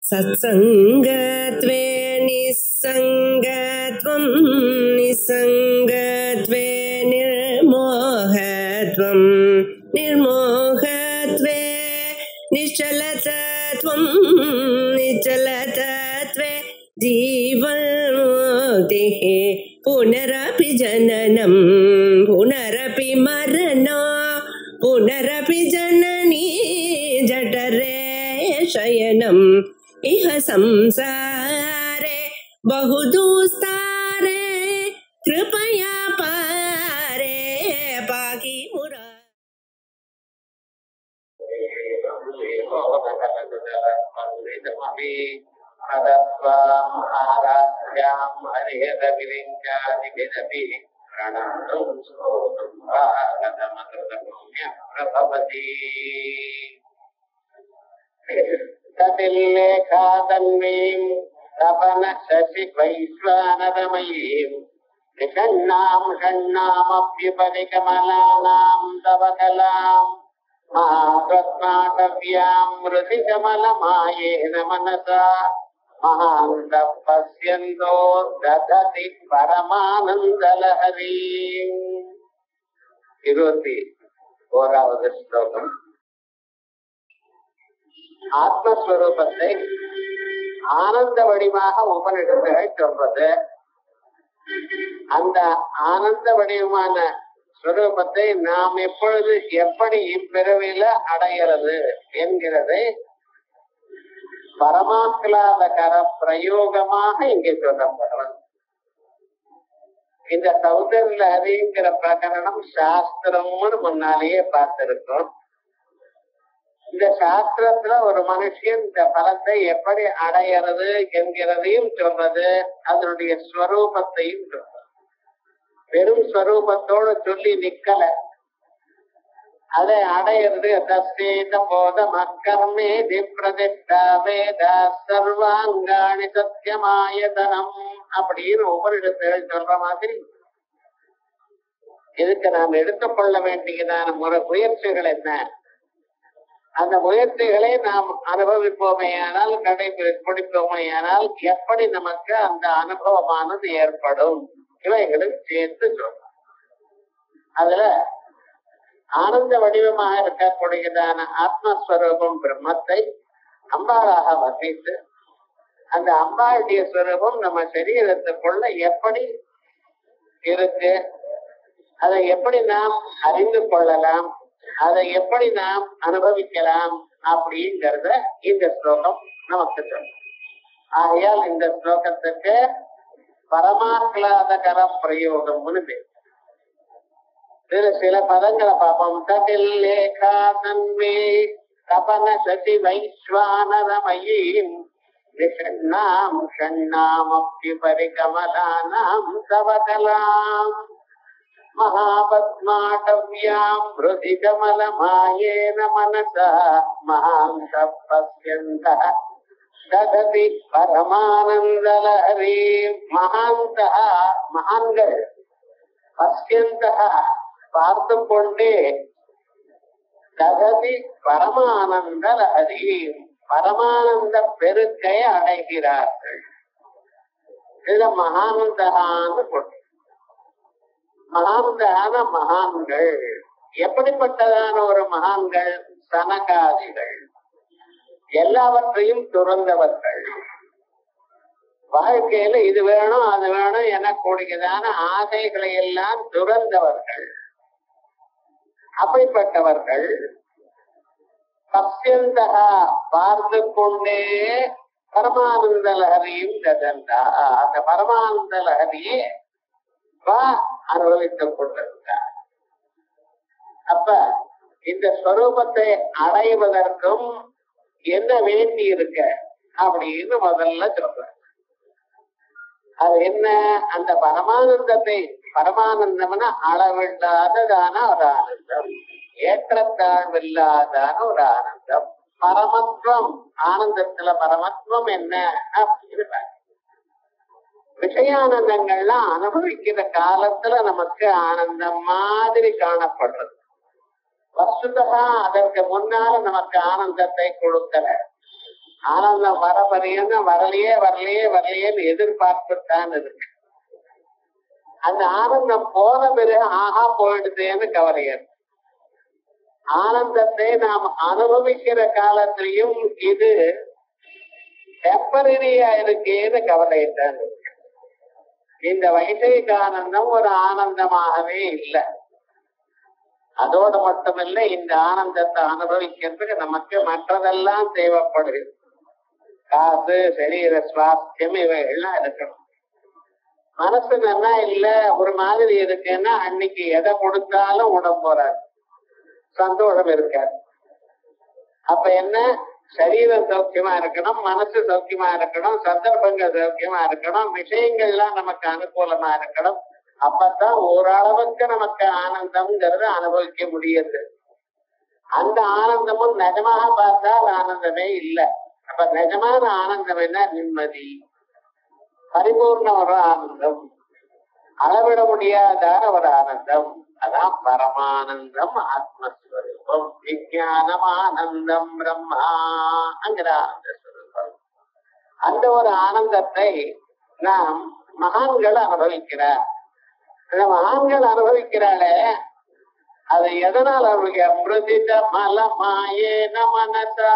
सत्संगत्वे निस्संगत्वं निस्संगत्वे निर्मोहत्वं निर्मोहत्वे निश्चलतत्वं निश्चलतत्वे जीवन्मुक्तिः पुनरपि जननं पुनरपि मरणं पुनरपि जननी जठरे शयनम् इह संसारे बहुदुस्तारे कृपया पारे पाहि मुरा ततिल्लेखादन्वीं तपन शशि वैश्वानरमयीं निषण्णां षण्णामभ्युपरिकमलानां तव कलां महात्माटव्यां मृतिकमलमायेन मनसा महान्तः पश्यन्तो ददति परमानन्दलहरीम् 24வது ஸ்லோகம். ஆத்மஸ்வரூபத்தை ஆனந்த வடிவாக உபனிஷத்துகள் சொல்றது. அந்த ஆனந்த வடிவமான ஸ்வரூபத்தை நாம் எப்பொழுது எப்படி இப்பிறவில அடைகிறது என்கிறது பரமாத்லாதகர பிரயோகமாக இங்கே சொல்லப்படுறது. இந்த சௌந்தர்யலஹரிங்கிற பிரகரணம் சாஸ்திரம்னு முன்னாலேயே பார்த்திருக்கோம். இந்த சாஸ்திரத்துல ஒரு மனுஷன் இந்த பலத்தை எப்படி அடையிறது என்கிறதையும் சொல்றது, அதனுடைய ஸ்வரூபத்தையும் சொல்றது. வெறும் ஸ்வரூபத்தோடு சொல்லி நிக்கல, அதை அடையிறது தஸ்தேத போத மக்கர்மே திப்ரதிஷ்டா வேதா சர்வாங்காணி சத்தியமாயதனம் அப்படின்னு உபனிஷத்துகள் சொல்ற மாதிரி இதுக்கு நாம் எடுத்துக்கொள்ள வேண்டியதான முயற்சிகள் என்ன, அந்த முயற்சிகளை நாம் அனுபவிப்போமேயானால் கடைபிடிப்போமேயானால் எப்படி நமக்கு அந்த அனுபவமானது ஏற்படும், இவைகளும் சேர்த்து சொல்றோம். அதுல ஆனந்த வடிவமாக இருக்கக்கூடியதான ஆத்மஸ்வரூபம் பிரம்மத்தை அம்பாளாக வசித்து அந்த அம்பாளுடைய ஸ்வரூபம் நம்ம சரீரத்துக்குள்ள எப்படி இருக்கு, அதை எப்படி நாம் அறிந்து கொள்ளலாம், அதை எப்படி நாம் அனுபவிக்கலாம் அப்படிங்கறத இந்த ஸ்லோகம் நமக்கு சொல்லும். ஆகையால் இந்த ஸ்லோகத்துக்கு பரமாத்லாதகர பிரயோகம்னு பேர். இதுல சில பதங்களை பார்ப்போம். ததில்லேகா தன்மே தபன சசி வைஸ்வானரமயீம் விஷண்ணாம் ஷண்ணாமப்யுபரிகமலானாம் தவகலாம் மகாபத்மாடவ்யாம் ருதிகமலமாயேன மனசா மகாந்தः பஸ்யந்தः தததி பரமானந்தலஹரி. மகாந்தः மகான்கள், பஸ்யந்தः பார்த்து கொண்டே, தததி பரமானந்தலஹரி பரமானந்த பெருக்கை அடைகிறார்கள். இதுல மகானந்தகான்னு கொண்டு மகானந்தான மகான்கள் எப்படிப்பட்டதான ஒரு மகான்கள்? சனகாதிகள், எல்லாவற்றையும் துறந்தவர்கள், வாழ்க்கையில இது வேணும் அது வேணும் எனக்கூடியதான ஆசைகளை எல்லாம் துறந்தவர்கள். அப்படிப்பட்டவர்கள் பஸ்யந்தகா பார்த்து கொண்டே பரமானந்த லஹரியும் ததந்தா அந்த பரமானந்த லஹரியே அனுபவித்துக் கொண்டிருந்தார். அப்ப இந்த ஸ்வரூபத்தை அடைவதற்கும் என்ன வேண்டி இருக்க அப்படின்னு முதல்ல சொல்ற. அது என்ன? அந்த பரமானந்தத்தை, பரமானந்தம்னா அளவில்லாததான ஒரு ஆனந்தம், ஏற்றத்தாழ்வில்லாதான ஒரு ஆனந்தம், பரமத்துவம். ஆனந்தத்துல பரமத்துவம் என்ன அப்படின்னு விஷயானந்தங்கள்லாம் அனுபவிக்கிற காலத்துல நமக்கு ஆனந்தம் மாதிரி காணப்படுறது. வஸ்துதா அதற்கு முன்னால நமக்கு ஆனந்தத்தை கொடுக்கல. ஆனந்தம் வரப்பறியன்னு வரலையே வரலையே வரலையேன்னு எதிர்பார்ப்புத்தான் இருக்கு. அந்த ஆனந்தம் போன பிறகு ஆஹா போயிடுதேன்னு கவலையர். ஆனந்தத்தை நாம் அனுபவிக்கிற காலத்திலையும் இது டெம்பரரியா இருக்கேன்னு கவலையத்தான் இருக்கு. இந்த வைஷயிக ஆனந்தம் ஒரு ஆனந்தமாகவே இல்லை. அதோட மட்டுமில்லை, இந்த ஆனந்தத்தை அனுபவிக்கிறதுக்கு நமக்கு மற்றதெல்லாம் தேவைப்படுது. காசு, சரீர சுவாஸ்தியம் இவைகள்லாம் இருக்கணும். மனசு நல்லா இல்ல, ஒரு மாதிரி இருக்குன்னா அன்னைக்கு எதை கொடுத்தாலும் உடம்பு போறாது, சந்தோஷம் இருக்காது. அப்ப என்ன, சரீரம் சௌக்கியமா இருக்கணும், மனசு சௌக்கியமா இருக்கணும், சந்தர்ப்பங்கள் சௌக்கியமா இருக்கணும், விஷயங்கள்லாம் நமக்கு அனுகூலமா இருக்கணும். அப்பதான் ஓரளவுக்கு நமக்கு ஆனந்தம்ங்கிறத அனுபவிக்க முடியுது. அந்த ஆனந்தமும் நிஜமாக பார்த்தால் ஆனந்தமே இல்லை. அப்ப நிஜமான ஆனந்தம் என்ன, நிம்மதி, பரிபூர்ண ஒரு ஆனந்தம், அளவிட முடியாத ஒரு ஆனந்தம். அதான் பரமானந்தம், ஆத்மஸ்வரூபம், விஞ்ஞானம், ஆனந்தம், பிரம்மாங்கிற ஆனந்த ஸ்வரூபம். அந்த ஒரு ஆனந்தத்தை நாம் மகான்கள் அனுபவிக்கிறார். அந்த மகான்கள் அனுபவிக்கிறாளே, அதை எதனால் அமிர்தித மலமாயேன மனசா,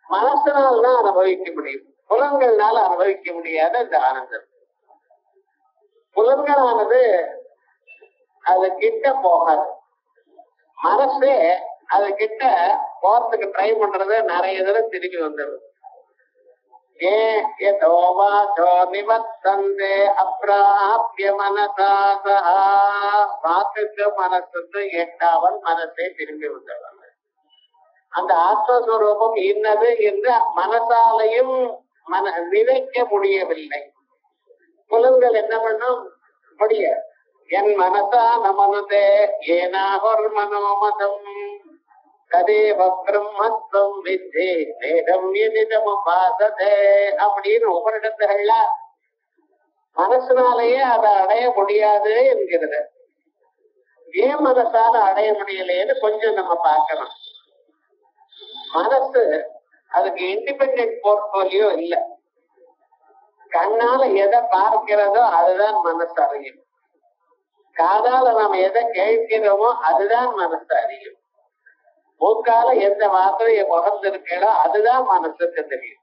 மனசனால்தான் அனுபவிக்க முடியும், புலன்கள்னால அனுபவிக்க முடியாத இந்த ஆனந்தம். புலன்களானது அது கிட்ட போகாது, மனசே அது கிட்ட போறதுக்கு ட்ரை பண்றது நிறைய தடவை திரும்பி வந்துடுது. வாக்குக்கு மனசுக்கு எட்டாவல் மனசே திரும்பி வந்துடுறாங்க. அந்த ஆத்மஸ்வரூபம் இன்னது என்று மனசாலையும் நினைக்க முடியவில்லை. புலன்கள் என்ன பண்ணும், முடியாது. என் மனசா நமனுதே ஏனாகொர் மனோமதம் ததேவ பிரம்மத்வம் வித்தே வேதம் எதிதமுபாசதே அப்படின்னு உபரிடத்துகள்ல மனசுனாலேயே அதை அடைய முடியாது என்கிறது. ஏன் மனசால அடைய முடியலையேன்னு கொஞ்சம் நம்ம பார்க்கணும். மனசு அதுக்கு இண்டிபெண்டன்ட் போர்ட்போலியோ இல்லை. கண்ணால எதை பார்க்கிறதோ அதுதான் மனசு அறியும். காதால நாம எதை கேட்கிறோமோ அதுதான் மனசு அறியும். மூக்கால எந்த வார்த்தையை முகர்ந்திருக்கோ அதுதான் மனசுக்கு தெரியும்.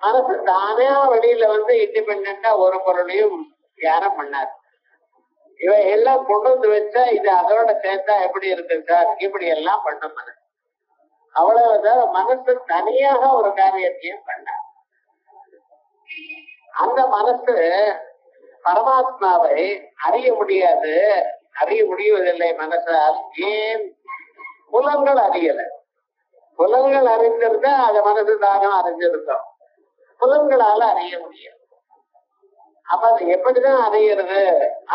மனசு தானே வெளியில வந்து இண்டிபெண்டா ஒரு பொருளையும் தியானம் பண்ணாது. இவை எல்லாம் கொண்டு வந்து வச்சா இது அதோட சேர்த்தா எப்படி இருக்கு சார், இப்படி எல்லாம் பண்ண மனசு. அவ்வளவுதான், மனசு தனியாக ஒரு காரியத்தையும் பண்ணாது. அந்த மனசு பரமாத்மாவை அறிய முடியாது, அறிய முடிவதில்லை மனசால். ஏன், புலன்கள் அறியல. புலன்கள் அறிந்திருந்தா அத மனசு தானும் அறிஞ்சிருந்தோம். புலன்களால அறிய முடியாது. அப்ப அது எப்படிதான் அறியறது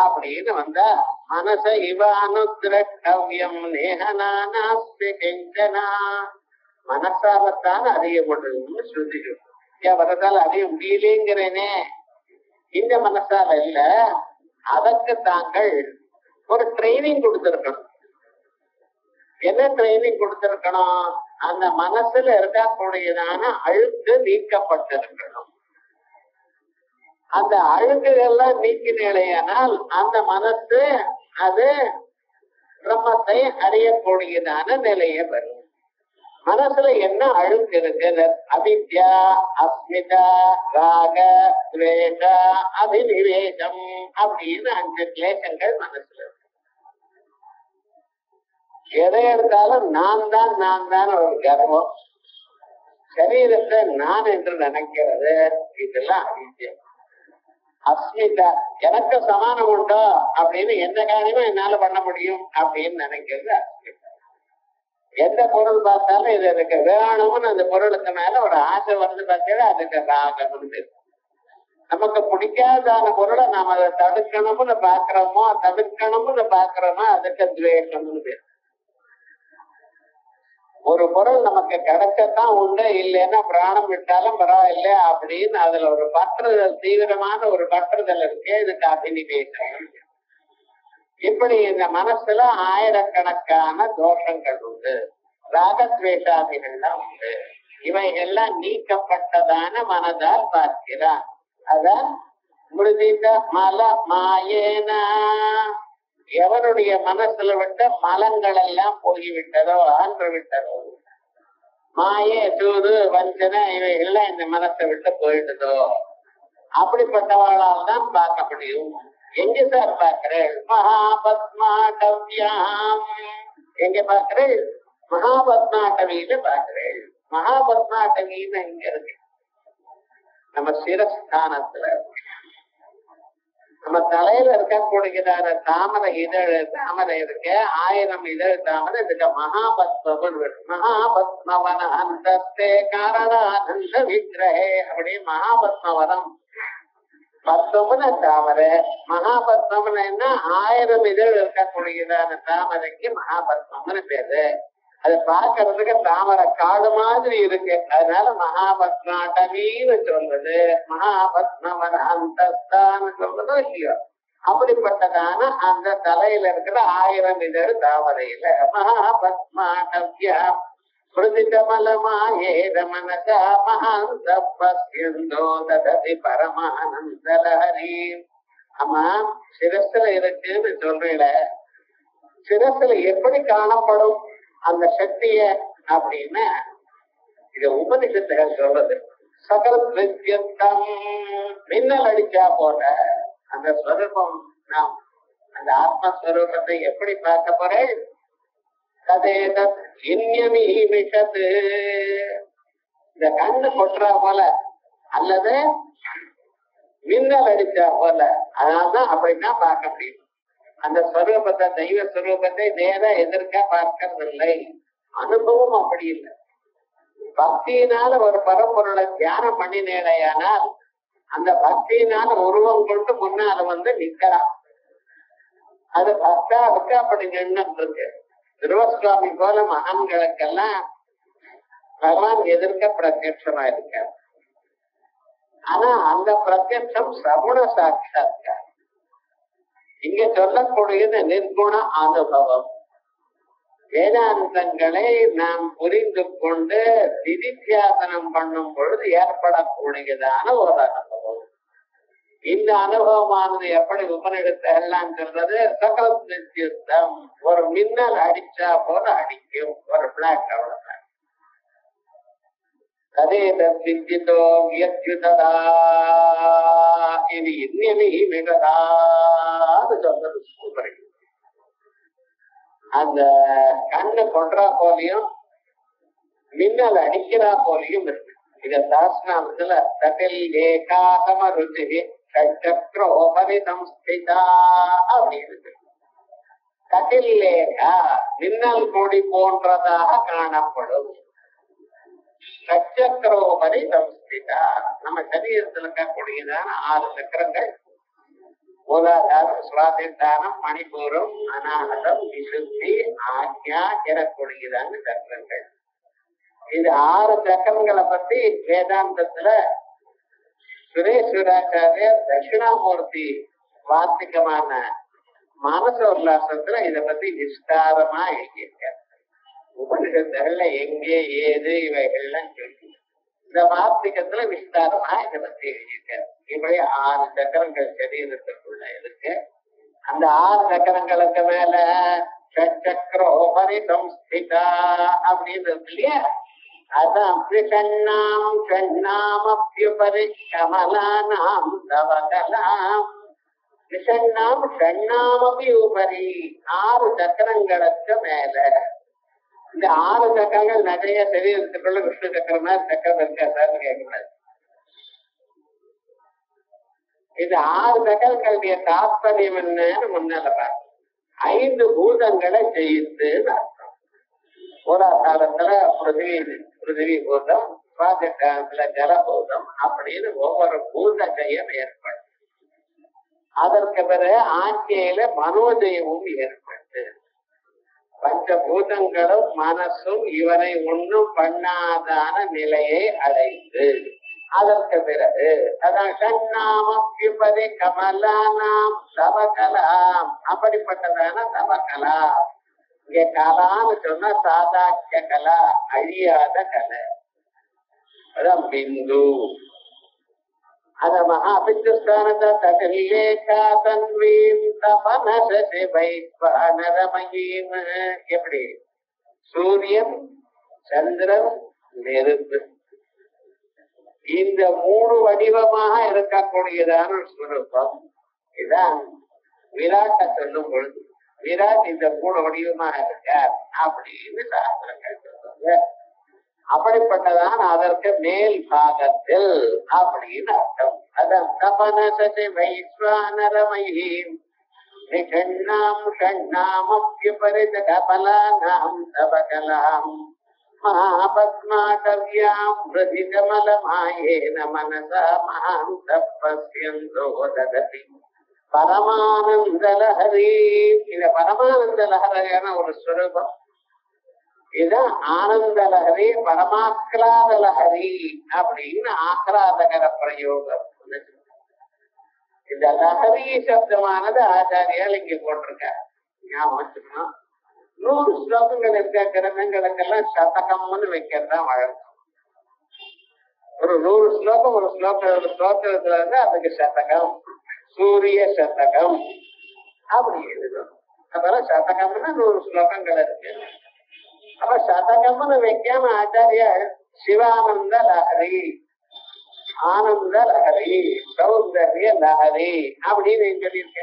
அப்படின்னு வந்தா, மனச இவானுத்திரவியம் நேகனாஸ்தி கெஞ்சனா, மனசாலத்தான் அறிய முடியும்னு சொல்லிடும். மனசால அறிய முடியலேங்கிறேனே, இந்த மனசால இல்ல, அதற்கு தாங்கள் ஒரு ட்ரைனிங் கொடுத்திருக்கணும். என்ன ட்ரைனிங் கொடுத்திருக்கணும், அந்த மனசுல இருக்கக்கூடியதான அழுக்கு நீக்கப்பட்டிருக்கணும். அந்த அழுக்குகள்லாம் நீக்கினால் அந்த மனசு அது பிரம்மத்தை அறியக்கூடியதான நிலையை வரும். மனசுல என்ன அழுக்கு இருக்குது, அவித்யா, அஸ்மிதா, ராக, துவேஷ, அபினிவேசம் அப்படின்னு 5 கிளேசங்கள் மனசுல இருக்கு. எதை எடுத்தாலும் நான் தான் ஒரு கர்வம், சரீரத்தை நான் என்று நினைக்கிறது, இதெல்லாம் அவித்யம். அஸ்மிதா, எனக்கு சமானம் உண்டோ அப்படின்னு எந்த காரியமும் என்னால பண்ண முடியும் அப்படின்னு நினைக்கிறது அஸ்மிதா. எந்த பொருள் பார்த்தாலும் இது எனக்கு வேணும்னு அந்த பொருளுக்கு மேல ஒரு ஆசை வந்து பார்த்தா அதுக்கு ராகம்னு. நமக்கு பிடிக்காதான பொருளை நாம அதை தடுக்கணும்னு பாக்குறோமோ அதுக்கு துவேஷம்னு பேர். ஒரு பொருள் நமக்கு கிடைச்சத்தான் உண்டு, இல்லைன்னா பிராணம் விட்டாலும் பரவாயில்லை அப்படின்னு அதுல ஒரு பற்றுதல், தீவிரமான ஒரு பற்றுதல் இருக்கு, இதுக்கு அபினிவேசம். இப்படி இந்த மனசுல ஆயிரக்கணக்கான தோஷங்கள் உண்டு, ராகத்வேஷாதிகள்லாம் உண்டு. இவைகள்லாம் நீக்கப்பட்டதான மனதால் பார்க்கிறான். அதான் மிருதித மல மாயேனா, எவருடைய மனசுல விட்ட மலங்கள் எல்லாம் போய்விட்டதோ அன்று விட்டதோ, மாயே சூது வஞ்சனை இவைகள்லாம் இந்த மனசை விட்டு போயிடுதோ, அப்படிப்பட்டவர்களால் தான் பார்க்க முடியும். எங்க சார் பார்க்கிறேன்? மகாபத்மாட்டவியாம். எங்க பார்க்கிறேன்? மகாபத்மாட்டவியில பார்க்கிறேன். மகாபத்மாட்டவின்னு எங்க இருக்கு? நம்ம சிரஸ்தானத்துல, நம்ம தலையில இருக்கக்கூடியதான தாமரை இதழ், தாமரை இருக்கு, 1000 இதழ் தாமரை இதுக்கு மகாபத்மவன். மகாபத்மவன அந்தஸ்தே காரணானந்த விக்கிரஹே. அப்படி மகாபத்மவனம் 19 தாமரை. மகாபத்மன் என்ன? 1000 இதழ் இருக்கக்கூடியதான தாமரைக்கு மகாபத்மன்னு பேரு. அது பார்க்கறதுக்கு தாமரை காடு மாதிரி இருக்கு, அதனால மகாபத்மாட்டமின்னு சொல்றது. மகாபத்மவன அந்தஸ்தான்னு சொல்றதோ இல்லையோ, அப்படிப்பட்டதான அந்த தலையில இருக்கிற 1000 இதழ் தாமரையில மகாபத்மாட்டவியா மனசா மகாந்த பஸ்யந்தோ தததி பரமானந்தலஹரி. ஆமா, சிரஸ்ல இருக்குன்னு சொல்றீல, சிரஸ்ல எப்படி காணப்படும் அந்த சக்திய அப்படின்னா, இது உபனிஷத்துகள் சொல்றது. சகல வித்யந்தம், மின்னல் அடிச்சா போல அந்த ஸ்வரூபம், நாம் அந்த ஆத்மஸ்வரூபத்தை எப்படி பார்க்க போறேன்? இந்த கண்ணு கொட்டுறா போல அல்லது மின்னல் அடிச்சா போல, அதனால்தான் அப்படின்னா பார்க்க முடியும். அந்த ஸ்வரூபத்தை, தெய்வ ஸ்வரூபத்தை நேரா எதிர்க்க பார்க்கறது இல்லை. அனுபவம் அப்படி இல்லை. பக்தியினால ஒரு பரம்பொருளை தியானம் பண்ணினேடையானால் அந்த பக்தியினால உருவம் கொண்டு முன்னால வந்து நிக்கலாம். அது பக்தாவுக்கு அப்படி நின்று இருக்கு. துருவசுவாமி போல மகான்களுக்கெல்லாம் பகவான் எதிர்க்க பிரத்யட்சமா இருக்கார். ஆனா அந்த பிரத்யட்சம் சகுண சாட்சாத்காரம். இங்க சொல்லக்கூடியது நிர்குண அனுபவம். வேதாந்தங்களை நாம் புரிந்து கொண்டு நிதித்தியாசனம் பண்ணும் பொழுது ஏற்படக்கூடியதான ஒரு அனுபவம். இந்த அனுபவமானது எப்படி உபநிடத்தை எல்லாம் சொல்றது? சகல நித்தியம். ஒரு மின்னல் அடிச்சா போல அடிக்கும், ஒரு பிளாக் அவ்வளவுதான். அதே சித்தித்தோ வியத்யுததா இது இன்னி மிகதான்னு சொல்றது சூப்பர். அந்த கண்ணு கொன்றா போலையும் மின்னல் அடிக்கிறா போலையும் இருக்கு. இத சாஸ்திரத்துல தட்டில் ஏகாசம ருச்சி சக்கரோபரி சம்ஸ்திதா அப்படின்னு இருக்கு. தட்டில் லேகா மின்னல் கொடி போன்றதாக காணப்படும். சக்கரோபரி சம்ஸ்திதா, நம்ம சரீரத்தில் இருக்கக்கூடியதான 6 சக்கரங்கள், மூலாதாரம், சுவாதிஷ்டானம், மணிபூரம், அநாகதம், விசுத்தி, ஆக்ஞா எனக்கூடியதான சக்கரங்கள். இது 6 சக்கரங்களை பத்தி வேதாந்தத்துல சுரேஸ்வராச்சாரியர் தட்சிணாமூர்த்தி வார்த்திகமான மானச உல்லாசத்துல இத பத்தி விஸ்தாரமா எழுதியிருக்கார். உபநிஷத்துகள்ல எங்கே ஏது இவைகள்லாம் சொல்லி இந்த வார்த்திகத்துல விஸ்தாரமா இத பத்தி எழுதியிருக்கார். இப்படி 6 சக்கரங்கள் சரீரத்துக்குள்ள இருக்கு. அந்த 6 சக்கரங்களுக்கு மேல சக்கரோபரி சம்ஸ்திதா அப்படின்னு இருக்கு இல்லையா? அதான் கிருஷ்ணாம் ஷண்ணாமப்யுபரி கமலானாம் தவகலாம். கிருஷ்ணாம் ஷண்ணாமபி உபரி 6 சக்கரங்களுக்கு மேல. இந்த 6 சக்கரங்கள் நிறைய சரீரத்துக்குள்ள விஷ்ணு சக்கரமா சக்கரம் இருக்காது கேட்கக்கூடாது. இது 6 சக்கரங்களுடைய தாத்பரியம் என்னன்னு முன்னால பார்த்து 5 பூதங்களை ஜெயித்து அர்த்தம். மூலாதாரத்துல பிருத்திவி பூதம், சுவாதிஷ்டானத்துல ஜலபூதம் அப்படின்னு ஒவ்வொரு பூத ஜெயம் ஏற்படும். அதற்கு பிறகு ஆட்சியில மனோஜயமும் ஏற்பட்டு பஞ்சபூதங்களும் மனசும் இவரை ஒன்றும் பண்ணாதான நிலையை அடைந்து அதற்கு பிறகு அதான் ஷண்ணாமப்யுபரி கமலானாம் தவகலாம் அப்படிப்பட்டதான தவகலா. இங்க கலான்னு சொன்னா சாதாக்கிய கலா, அழியாத கலை. அதான் பிந்து. அத மகாபிந்துஸ்தானத்தை தகல்லேகா தன்வீம் தபனசசி வைஸ்வானரமயீம். எப்படி சூரியன், சந்திரன், நெருப்பு, இந்த மூணு வடிவமாக இருக்கக்கூடியதான ஸ்வரூபம். இதான் விராட்ட சொல்லும் பொழுது விராட் இந்த மூணு வடிவமாக இருக்கார் அப்படின்னு சாஸ்திரங்கள் சொல்றாங்க. அப்படிப்பட்டதான் அதற்கு மேல் பாகத்தில் அப்படின்னு அர்த்தம். அதான் தபனசசி வைஸ்வானரமயீம் நிகண்ணாம் ஷண்ணாமப்யுபரித கபலானாம் தபகலாம் மகாபத்மாடவ்யாம் ஹ்ருதிகமலமாயேன மனசா மகாந்தம் பஸ்யந்தோ தததி பரமானந்தலஹரி. இந்த பரமானந்தலஹரியான ஒரு ஸ்வரூபம். இதுதான் ஆனந்தலஹரி, பரமாக்லாதலஹரி அப்படின்னு ஆக்ராதகர பிரயோகம். இந்த லஹரி சப்தமானது ஆச்சாரியால் இங்க போட்டிருக்கார். ஞாபகம் வச்சுக்கணும். 100 ஸ்லோகங்கள் இருக்க கிரந்தங்களுக்கெல்லாம் சதகம்னு வைக்கிறதா வழக்கம். ஒரு 100 ஸ்லோகம் ஒரு ஸ்லோகத்துல இருந்து அதுக்கு சதகம், சூரிய சதகம் அப்படி எழுதணும். அப்புறம் சதகம்னு 100 ஸ்லோகங்கள் இருக்கு. அப்ப சதகம்னு வைக்காம ஆச்சாரியார் சிவானந்த லஹரி, ஆனந்த லஹரி, சௌந்தர்ய லஹரி அப்படின்னு சொல்லியிருக்க.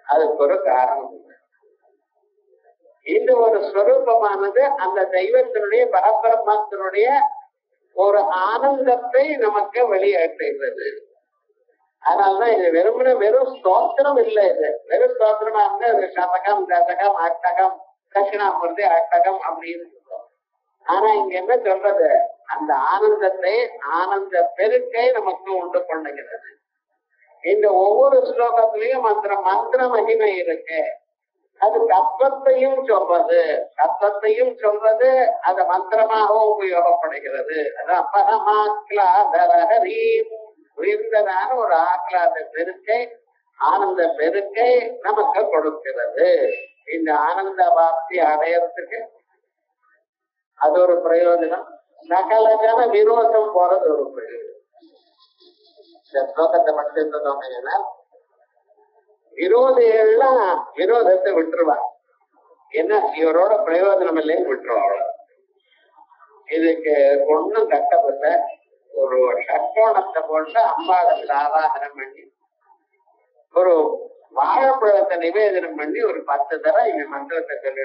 அதுக்கு ஒரு காரணம். இந்த ஒரு ஸ்வரூபமானது அந்த தெய்வத்தினுடைய பரபிரம்மத்தினுடைய ஒரு ஆனந்தத்தை நமக்கு வெளியேற்றுகிறது. அதனாலதான் இது வெறும் ஸ்தோத்திரம் இல்லை. இது வெறும் ஸ்தோத்திரமா இருந்தா அது சதகம், தசகம், அட்டகம், தட்சிணாமூர்த்தி, அட்டகம் அப்படின்னு சொல்றோம். ஆனா இங்க என்ன சொல்றது, அந்த ஆனந்தத்தை, ஆனந்த பெருக்கை நமக்கு உண்டு பண்ணுகிறது. இந்த ஒவ்வொரு ஸ்லோகத்திலையும் மந்திர மகிமை இருக்கு. அது தத்துவத்தையும் சொல்றது, அது மந்திரமாகவும் உபயோகப்படுகிறது. அதான் பரமாக்லாதலஹரி, உயர்ந்ததான ஒரு ஆக்லாத பெருக்கை, ஆனந்த பெருக்கை நமக்கு கொடுக்கிறது. இந்த ஆனந்த வாப்தி அடையறதுக்கு அது ஒரு பிரயோஜனம். சகலஜன விரோதம் போறது ஒரு பிரயோஜனம். இந்த ஸ்லோகத்தை படிச்சிருந்தோம்னா விரோதிகள்லாம் விரோதத்தை விட்டுருவாங்க. என்ன இவரோட பிரயோஜனம் இல்லைன்னு விட்டுருவாங்க. இதுக்கு ஒண்ணும் கட்டப்பட்ட ஒரு ஷட்கோணத்தை போட்டு அம்பாளுக்கு ஆவாகனம் பண்ணி ஒரு வாழைப்பழத்தை நிவேதனம் பண்ணி ஒரு 10 தடவை இந்த மந்திரத்தை சொல்லிட்டு